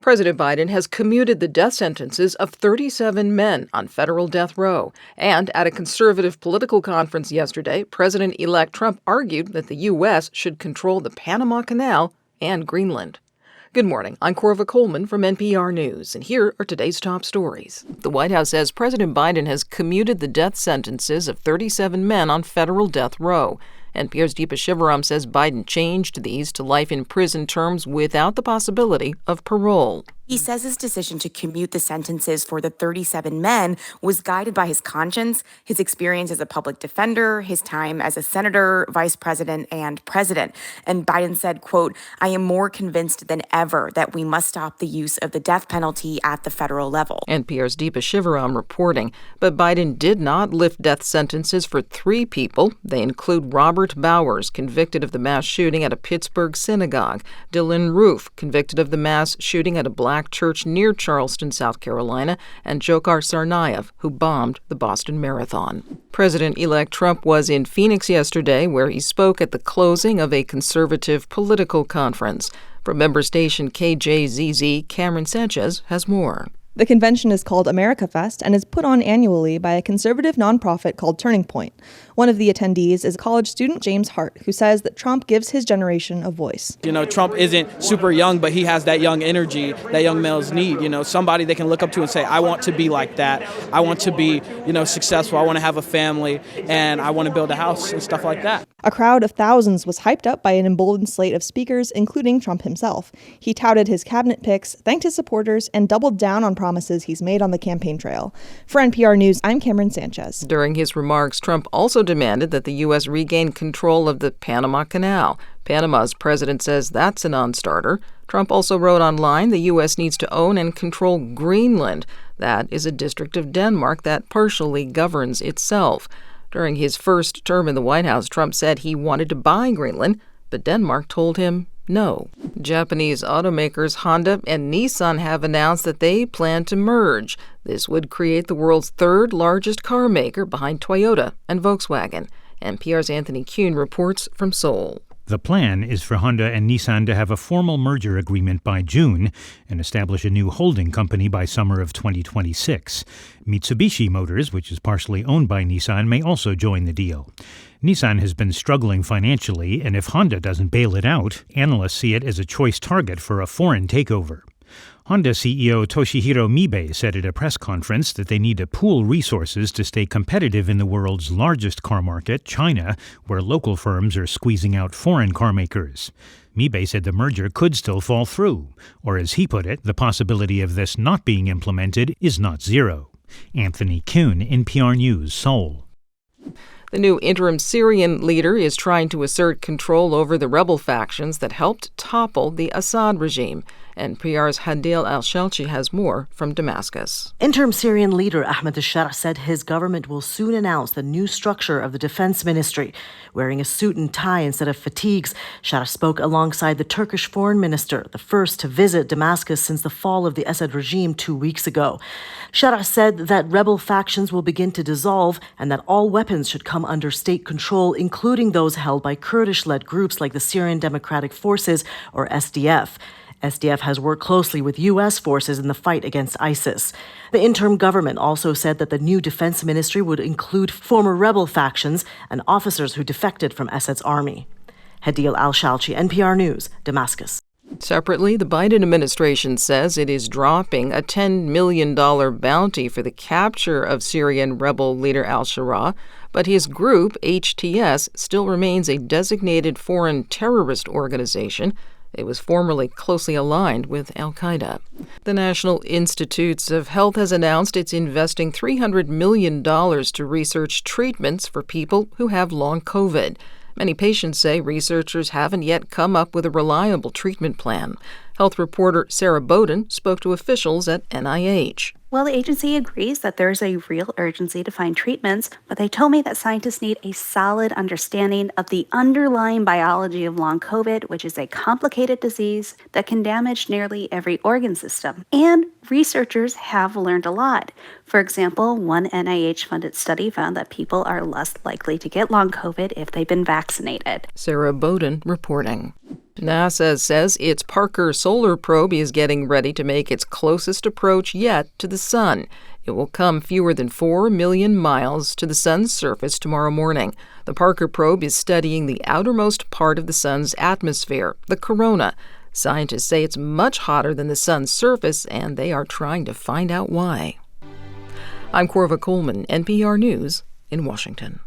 President Biden has commuted the death sentences of 37 men on federal death row. And at a conservative political conference yesterday, President-elect Trump argued that the U.S. should control the Panama Canal and Greenland. Good morning. I'm Corva Coleman from NPR News, and here are today's top stories. The White House says President Biden has commuted the death sentences of 37 men on federal death row. NPR's Deepa Shivaram says Biden changed these to life in prison terms without the possibility of parole. He says his decision to commute the sentences for the 37 men was guided by his conscience, his experience as a public defender, his time as a senator, vice president, and president. And Biden said, quote, "I am more convinced than ever that we must stop the use of the death penalty at the federal level." NPR's Deepa Shivaram reporting. But Biden did not lift death sentences for 3 people. They include Robert Bowers, convicted of the mass shooting at a Pittsburgh synagogue, Dylan Roof, convicted of the mass shooting at a black church near Charleston, South Carolina, and Dzhokhar Tsarnaev, who bombed the Boston Marathon. President-elect Trump was in Phoenix yesterday, where he spoke at the closing of a conservative political conference. From member station KJZZ, Cameron Sanchez has more. The convention is called America Fest and is put on annually by a conservative nonprofit called Turning Point. One of the attendees is college student James Hart, who says that Trump gives his generation a voice. Trump isn't super young, but he has that young energy that young males need. Somebody they can look up to and say, I want to be like that. I want to be, successful. I want to have a family, and I want to build a house and stuff like that. A crowd of thousands was hyped up by an emboldened slate of speakers, including Trump himself. He touted his cabinet picks, thanked his supporters, and doubled down on promises he's made on the campaign trail. For NPR News, I'm Cameron Sanchez. During his remarks, Trump also demanded that the U.S. regain control of the Panama Canal. Panama's president says that's a non-starter. Trump also wrote online the U.S. needs to own and control Greenland. That is a district of Denmark that partially governs itself. During his first term in the White House, Trump said he wanted to buy Greenland, but Denmark told him no. Japanese automakers Honda and Nissan have announced that they plan to merge. This would create the world's third largest car maker behind Toyota and Volkswagen. NPR's Anthony Kuhn reports from Seoul. The plan is for Honda and Nissan to have a formal merger agreement by June and establish a new holding company by summer of 2026. Mitsubishi Motors, which is partially owned by Nissan, may also join the deal. Nissan has been struggling financially, and if Honda doesn't bail it out, analysts see it as a choice target for a foreign takeover. Honda CEO Toshihiro Mibe said at a press conference that they need to pool resources to stay competitive in the world's largest car market, China, where local firms are squeezing out foreign car makers. Mibe said the merger could still fall through, or as he put it, the possibility of this not being implemented is not zero. Anthony Kuhn, NPR News, Seoul. The new interim Syrian leader is trying to assert control over the rebel factions that helped topple the Assad regime. NPR's Hadil Al-Shalchi has more from Damascus. Interim Syrian leader Ahmed Assert said his government will soon announce the new structure of the defense ministry. Wearing a suit and tie instead of fatigues, Assert spoke alongside the Turkish foreign minister, the first to visit Damascus since the fall of the Assad regime 2 weeks ago. Assert said that rebel factions will begin to dissolve and that all weapons should come under state control, including those held by Kurdish-led groups like the Syrian Democratic Forces, or SDF. SDF has worked closely with U.S. forces in the fight against ISIS. The interim government also said that the new defense ministry would include former rebel factions and officers who defected from Assad's army. Hadil Al-Shalchi, NPR News, Damascus. Separately, the Biden administration says it is dropping a $10 million bounty for the capture of Syrian rebel leader al-Shara, but his group, HTS, still remains a designated foreign terrorist organization. It was formerly closely aligned with al-Qaeda. The National Institutes of Health has announced it's investing $300 million to research treatments for people who have long COVID. Many patients say researchers haven't yet come up with a reliable treatment plan. Health reporter Sarah Bowden spoke to officials at NIH. Well, the agency agrees that there's a real urgency to find treatments, but they told me that scientists need a solid understanding of the underlying biology of long COVID, which is a complicated disease that can damage nearly every organ system. And researchers have learned a lot. For example, one NIH-funded study found that people are less likely to get long COVID if they've been vaccinated. Sarah Bowden reporting. NASA says its Parker Solar Probe is getting ready to make its closest approach yet to the sun. It will come fewer than 4 million miles to the sun's surface tomorrow morning. The Parker probe is studying the outermost part of the sun's atmosphere, the corona. Scientists say it's much hotter than the sun's surface, and they are trying to find out why. I'm Corva Coleman, NPR News in Washington.